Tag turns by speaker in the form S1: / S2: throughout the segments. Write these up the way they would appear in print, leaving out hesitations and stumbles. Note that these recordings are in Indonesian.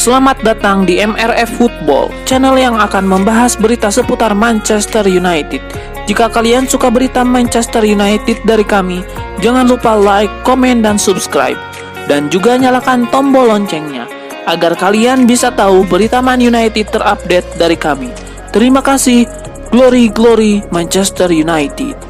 S1: Selamat datang di MRF Football, channel yang akan membahas berita seputar Manchester United. Jika kalian suka berita Manchester United dari kami, jangan lupa like, komen, dan subscribe. Dan juga nyalakan tombol loncengnya, agar kalian bisa tahu berita Man United terupdate dari kami. Terima kasih, Glory Glory Manchester United.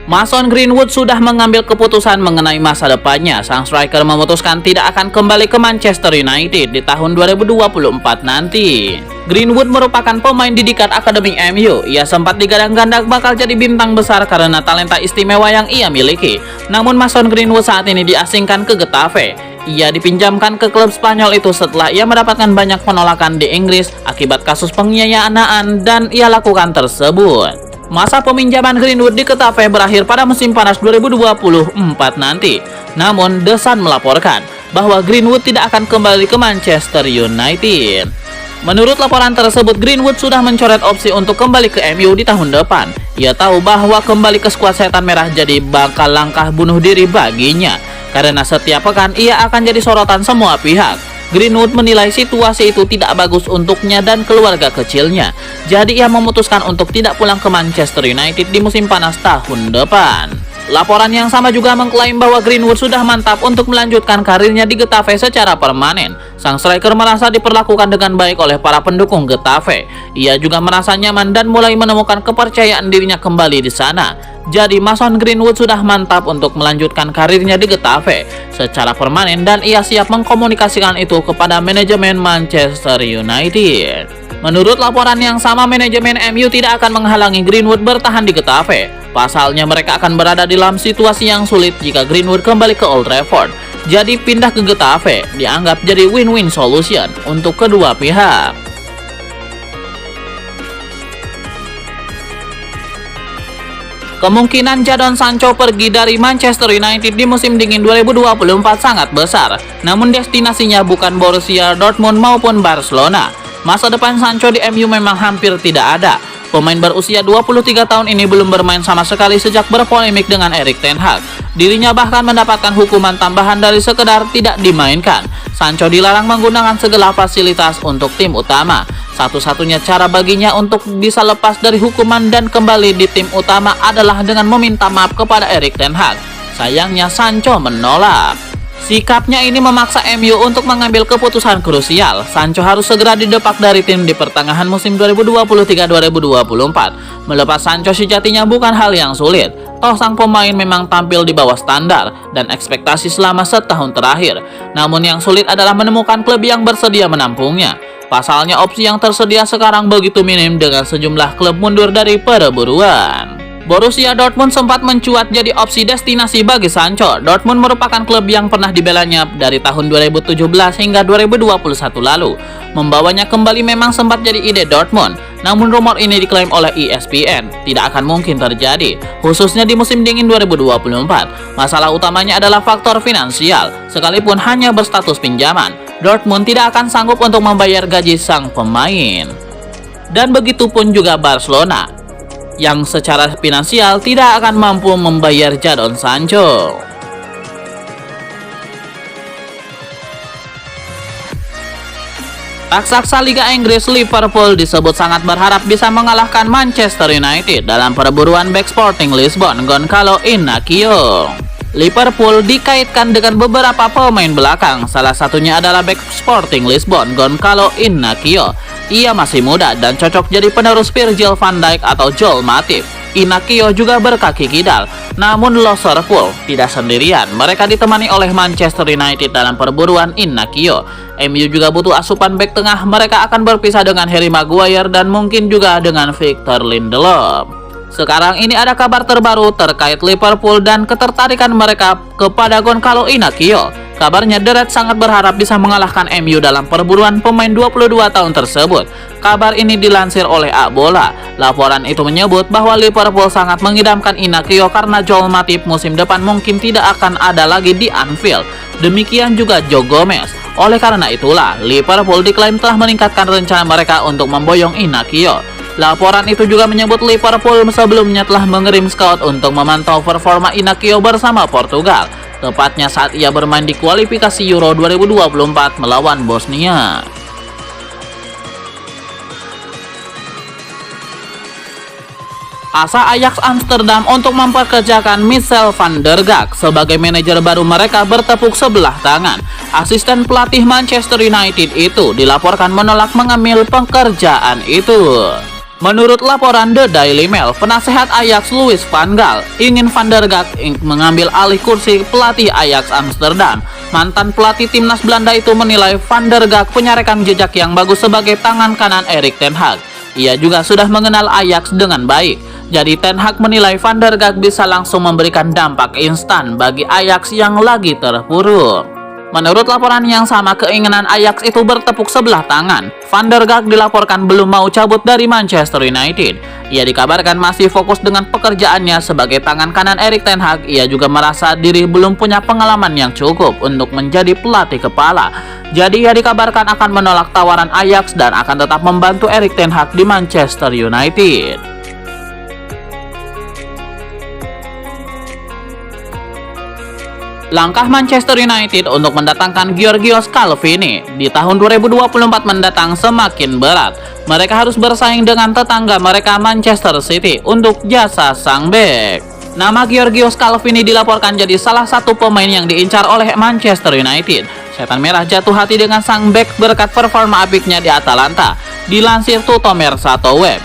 S2: Mason Greenwood sudah mengambil keputusan mengenai masa depannya. Sang striker memutuskan tidak akan kembali ke Manchester United di tahun 2024 nanti. Greenwood merupakan pemain didikan Akademi MU. Ia sempat digadang-gadang bakal jadi bintang besar karena talenta istimewa yang ia miliki. Namun Mason Greenwood saat ini diasingkan ke Getafe. Ia dipinjamkan ke klub Spanyol itu setelah ia mendapatkan banyak penolakan di Inggris akibat kasus penganiayaan dan ia lakukan tersebut. Masa peminjaman Greenwood di Getafe berakhir pada musim panas 2024 nanti. Namun, The Sun melaporkan bahwa Greenwood tidak akan kembali ke Manchester United. Menurut laporan tersebut, Greenwood sudah mencoret opsi untuk kembali ke MU di tahun depan. Ia tahu bahwa kembali ke skuad Setan Merah jadi bakal langkah bunuh diri baginya, karena setiap pekan ia akan jadi sorotan semua pihak. Greenwood menilai situasi itu tidak bagus untuknya dan keluarga kecilnya. Jadi ia memutuskan untuk tidak pulang ke Manchester United di musim panas tahun depan. Laporan yang sama juga mengklaim bahwa Greenwood sudah mantap untuk melanjutkan karirnya di Getafe secara permanen. Sang striker merasa diperlakukan dengan baik oleh para pendukung Getafe. Ia juga merasa nyaman dan mulai menemukan kepercayaan dirinya kembali di sana. Jadi Mason Greenwood sudah mantap untuk melanjutkan karirnya di Getafe secara permanen dan ia siap mengkomunikasikan itu kepada manajemen Manchester United. Menurut laporan yang sama, manajemen MU tidak akan menghalangi Greenwood bertahan di Getafe. Pasalnya mereka akan berada dalam situasi yang sulit jika Greenwood kembali ke Old Trafford. Jadi pindah ke Getafe dianggap jadi win-win solution untuk kedua pihak. Kemungkinan Jadon Sancho pergi dari Manchester United di musim dingin 2024 sangat besar. Namun destinasinya bukan Borussia Dortmund maupun Barcelona. Masa depan Sancho di MU memang hampir tidak ada. Pemain berusia 23 tahun ini belum bermain sama sekali sejak berpolemik dengan Erik ten Hag. Dirinya bahkan mendapatkan hukuman tambahan dari sekedar tidak dimainkan. Sancho dilarang menggunakan segala fasilitas untuk tim utama. Satu-satunya cara baginya untuk bisa lepas dari hukuman dan kembali di tim utama adalah dengan meminta maaf kepada Erik ten Hag. Sayangnya Sancho menolak. Sikapnya ini memaksa MU untuk mengambil keputusan krusial. Sancho harus segera didepak dari tim di pertengahan musim 2023-2024. Melepas Sancho sejatinya bukan hal yang sulit. Toh sang pemain memang tampil di bawah standar dan ekspektasi selama setahun terakhir. Namun yang sulit adalah menemukan klub yang bersedia menampungnya. Pasalnya opsi yang tersedia sekarang begitu minim dengan sejumlah klub mundur dari perburuan. Borussia Dortmund sempat mencuat jadi opsi destinasi bagi Sancho. Dortmund merupakan klub yang pernah dibelanya dari tahun 2017 hingga 2021 lalu. Membawanya kembali memang sempat jadi ide Dortmund. Namun rumor ini diklaim oleh ESPN tidak akan mungkin terjadi, khususnya di musim dingin 2024. Masalah utamanya adalah faktor finansial. Sekalipun hanya berstatus pinjaman, Dortmund tidak akan sanggup untuk membayar gaji sang pemain. Dan begitupun juga Barcelona, yang secara finansial tidak akan mampu membayar Jadon Sancho. Raksasa Liga Inggris Liverpool disebut sangat berharap bisa mengalahkan Manchester United dalam perburuan bek Sporting Lisbon Gonçalo Inacio. Liverpool dikaitkan dengan beberapa pemain belakang, salah satunya adalah bek Sporting Lisbon Gonçalo Inacio. Ia masih muda dan cocok jadi penerus Virgil van Dijk atau Joel Matip. Inacio juga berkaki kidal. Namun Liverpool tidak sendirian, mereka ditemani oleh Manchester United dalam perburuan Inacio. MU juga butuh asupan bek tengah. Mereka akan berpisah dengan Harry Maguire dan mungkin juga dengan Victor Lindelof. Sekarang ini ada kabar terbaru terkait Liverpool dan ketertarikan mereka kepada Gonçalo Inacio. Kabarnya The Reds sangat berharap bisa mengalahkan MU dalam perburuan pemain 22 tahun tersebut. Kabar ini dilansir oleh Bola. Laporan itu menyebut bahwa Liverpool sangat mengidamkan Inacio karena Joel Matip musim depan mungkin tidak akan ada lagi di Anfield. Demikian juga Joe Gomez. Oleh karena itulah, Liverpool diklaim telah meningkatkan rencana mereka untuk memboyong Inacio. Laporan itu juga menyebut Liverpool sebelumnya telah mengirim scout untuk memantau performa Inacio bersama Portugal, tepatnya saat ia bermain di kualifikasi Euro 2024 melawan Bosnia. Asa Ajax Amsterdam untuk memperkerjakan Michel van der Gaag sebagai manajer baru mereka bertepuk sebelah tangan. Asisten pelatih Manchester United itu dilaporkan menolak mengambil pekerjaan itu. Menurut laporan The Daily Mail, penasehat Ajax Louis van Gaal ingin van der Gaag mengambil alih kursi pelatih Ajax Amsterdam. Mantan pelatih timnas Belanda itu menilai van der Gaag punya rekam jejak yang bagus sebagai tangan kanan Erik ten Hag. Ia juga sudah mengenal Ajax dengan baik. Jadi Ten Hag menilai van der Gaag bisa langsung memberikan dampak instan bagi Ajax yang lagi terpuruk. Menurut laporan yang sama, keinginan Ajax itu bertepuk sebelah tangan. Van der Gaag dilaporkan belum mau cabut dari Manchester United. Ia dikabarkan masih fokus dengan pekerjaannya sebagai tangan kanan Erik ten Hag. Ia juga merasa diri belum punya pengalaman yang cukup untuk menjadi pelatih kepala. Jadi ia dikabarkan akan menolak tawaran Ajax dan akan tetap membantu Erik ten Hag di Manchester United. Langkah Manchester United untuk mendatangkan Georgios Calvini di tahun 2024 mendatang semakin berat. Mereka harus bersaing dengan tetangga mereka Manchester City untuk jasa sang bek. Nama Georgios Calvini dilaporkan jadi salah satu pemain yang diincar oleh Manchester United. Setan Merah jatuh hati dengan sang bek berkat performa apiknya di Atalanta. Dilansir Tuttomercato.web,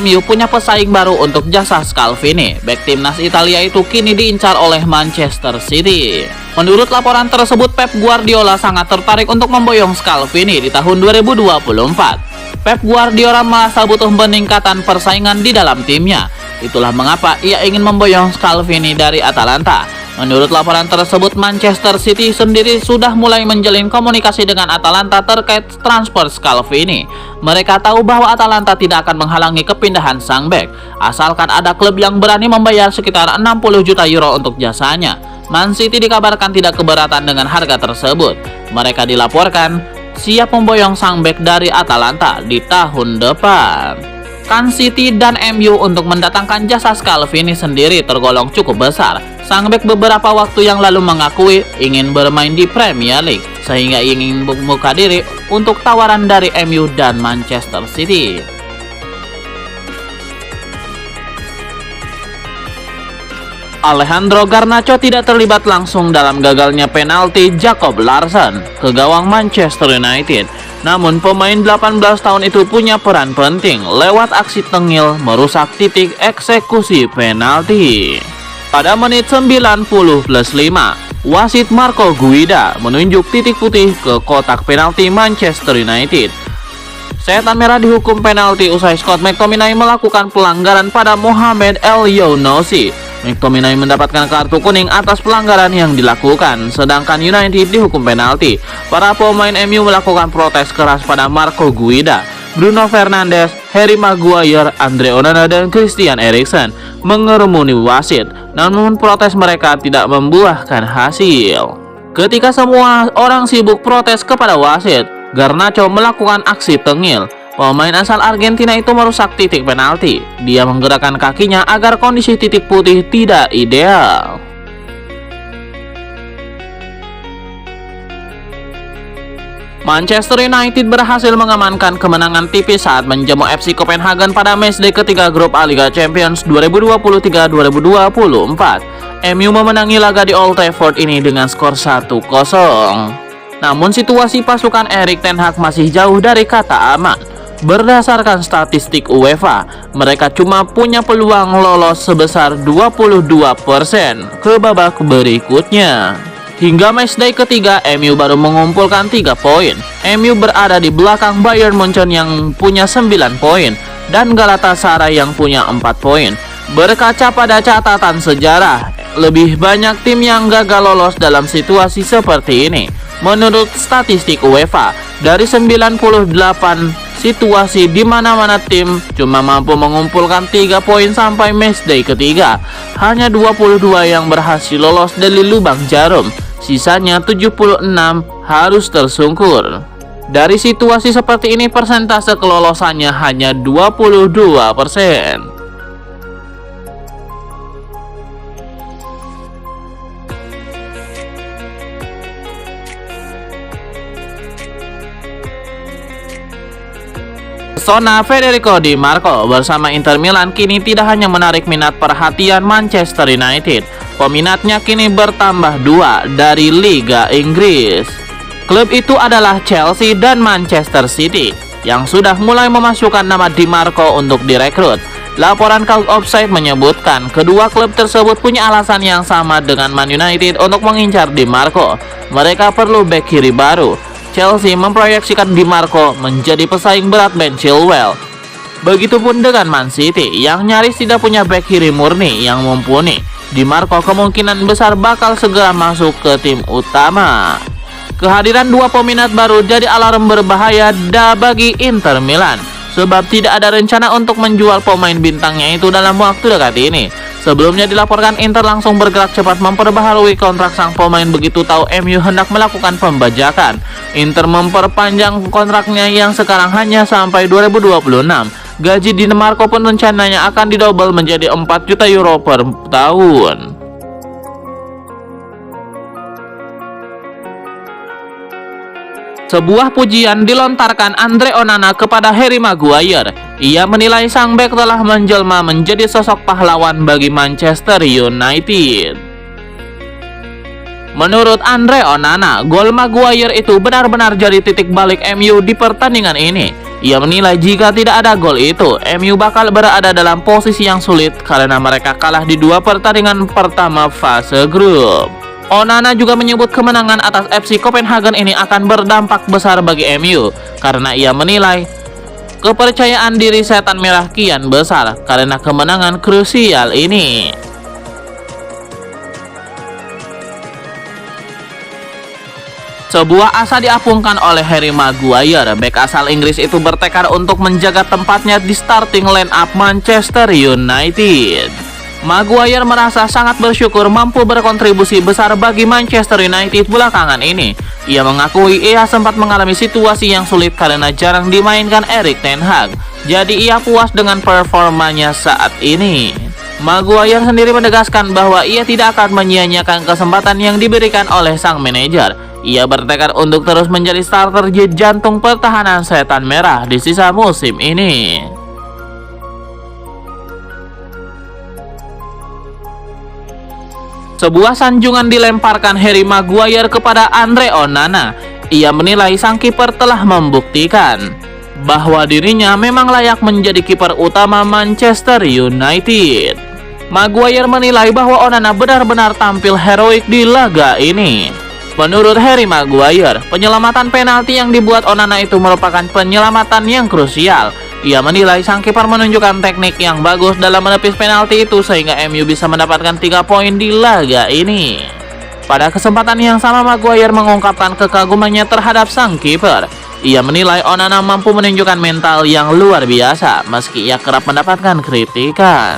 S2: MU punya pesaing baru untuk jasa Scalvini. Bek timnas Italia itu kini diincar oleh Manchester City. Menurut laporan tersebut, Pep Guardiola sangat tertarik untuk memboyong Scalvini di tahun 2024. Pep Guardiola merasa butuh peningkatan persaingan di dalam timnya. Itulah mengapa ia ingin memboyong Scalvini dari Atalanta. Menurut laporan tersebut, Manchester City sendiri sudah mulai menjalin komunikasi dengan Atalanta terkait transfer Scalvini. Mereka tahu bahwa Atalanta tidak akan menghalangi kepindahan sang bek, asalkan ada klub yang berani membayar sekitar 60 juta euro untuk jasanya. Man City dikabarkan tidak keberatan dengan harga tersebut. Mereka dilaporkan siap memboyong sang bek dari Atalanta di tahun depan. Kan City dan MU untuk mendatangkan jasa Scalvini sendiri tergolong cukup besar. Sang bek beberapa waktu yang lalu mengakui ingin bermain di Premier League, sehingga ingin membuka diri untuk tawaran dari MU dan Manchester City. Alejandro Garnacho tidak terlibat langsung dalam gagalnya penalti Jacob Larsson ke gawang Manchester United. Namun pemain 18 tahun itu punya peran penting lewat aksi tengil merusak titik eksekusi penalti. Pada menit 90+5, wasit Marco Guida menunjuk titik putih ke kotak penalti Manchester United. Setan Merah dihukum penalti usai Scott McTominay melakukan pelanggaran pada Mohamed El Younossi. McTominay mendapatkan kartu kuning atas pelanggaran yang dilakukan, sedangkan United dihukum penalti. Para pemain MU melakukan protes keras pada Marco Guida. Bruno Fernandes, Harry Maguire, Andre Onana, dan Christian Eriksen mengerumuni wasit, namun protes mereka tidak membuahkan hasil. Ketika semua orang sibuk protes kepada wasit, Garnacho melakukan aksi tengil. Pemain asal Argentina itu merusak titik penalti. Dia menggerakkan kakinya agar kondisi titik putih tidak ideal. Manchester United berhasil mengamankan kemenangan tipis saat menjamu FC Copenhagen pada matchday ketiga grup A Liga Champions 2023-2024. MU memenangi laga di Old Trafford ini dengan skor 1-0. Namun situasi pasukan Erik ten Hag masih jauh dari kata aman. Berdasarkan statistik UEFA, mereka cuma punya peluang lolos sebesar 22% ke babak berikutnya. Hingga matchday ketiga, MU baru mengumpulkan 3 poin. MU berada di belakang Bayern Munchen yang punya 9 poin dan Galatasaray yang punya 4 poin. Berkaca pada catatan sejarah, lebih banyak tim yang gagal lolos dalam situasi seperti ini. Menurut statistik UEFA, dari 98 situasi di mana-mana tim cuma mampu mengumpulkan 3 poin sampai matchday ketiga, hanya 22 yang berhasil lolos dari lubang jarum, sisanya 76 harus tersungkur. Dari situasi seperti ini persentase kelolosannya hanya 22%. Pesona Federico Di Marco bersama Inter Milan kini tidak hanya menarik minat perhatian Manchester United, peminatnya kini bertambah 2 dari Liga Inggris. Klub itu adalah Chelsea dan Manchester City yang sudah mulai memasukkan nama Di Marco untuk direkrut. Laporan Cult Offside menyebutkan kedua klub tersebut punya alasan yang sama dengan Man United untuk mengincar Di Marco. Mereka perlu bek kiri baru. Chelsea memproyeksikan Di Marco menjadi pesaing berat Ben Chilwell. Begitupun dengan Man City yang nyaris tidak punya bek kiri murni yang mumpuni. Di Marco kemungkinan besar bakal segera masuk ke tim utama. Kehadiran dua peminat baru jadi alarm berbahaya bagi Inter Milan, sebab tidak ada rencana untuk menjual pemain bintangnya itu dalam waktu dekat ini. Sebelumnya dilaporkan Inter langsung bergerak cepat memperbaharui kontrak sang pemain begitu tahu MU hendak melakukan pembajakan. Inter memperpanjang kontraknya yang sekarang hanya sampai 2026. Gaji Di Marco pun rencananya akan didouble menjadi 4 juta euro per tahun. Sebuah pujian dilontarkan Andre Onana kepada Harry Maguire. Ia menilai sang bek telah menjelma menjadi sosok pahlawan bagi Manchester United. Menurut Andre Onana, gol Maguire itu benar-benar jadi titik balik MU di pertandingan ini. Ia menilai jika tidak ada gol itu, MU bakal berada dalam posisi yang sulit karena mereka kalah di 2 pertandingan pertama fase grup. Onana juga menyebut kemenangan atas FC Copenhagen ini akan berdampak besar bagi MU karena ia menilai kepercayaan diri setan merah kian besar karena kemenangan krusial ini. Sebuah asa diapungkan oleh Harry Maguire. Bek asal Inggris itu bertekad untuk menjaga tempatnya di starting line up Manchester United. Maguire merasa sangat bersyukur mampu berkontribusi besar bagi Manchester United belakangan ini. Ia mengakui ia sempat mengalami situasi yang sulit karena jarang dimainkan Erik ten Hag. Jadi ia puas dengan performanya saat ini. Maguire sendiri menegaskan bahwa ia tidak akan menyia-nyiakan kesempatan yang diberikan oleh sang manajer. Ia bertekad untuk terus menjadi starter jantung pertahanan setan merah di sisa musim ini. Sebuah sanjungan dilemparkan Harry Maguire kepada Andre Onana. Ia menilai sang kiper telah membuktikan bahwa dirinya memang layak menjadi kiper utama Manchester United. Maguire menilai bahwa Onana benar-benar tampil heroik di laga ini. Menurut Harry Maguire, penyelamatan penalti yang dibuat Onana itu merupakan penyelamatan yang krusial. Ia menilai sang kiper menunjukkan teknik yang bagus dalam menepis penalti itu sehingga MU bisa mendapatkan 3 poin di laga ini. Pada kesempatan yang sama Maguire mengungkapkan kekagumannya terhadap sang kiper. Ia menilai Onana mampu menunjukkan mental yang luar biasa meski ia kerap mendapatkan kritikan.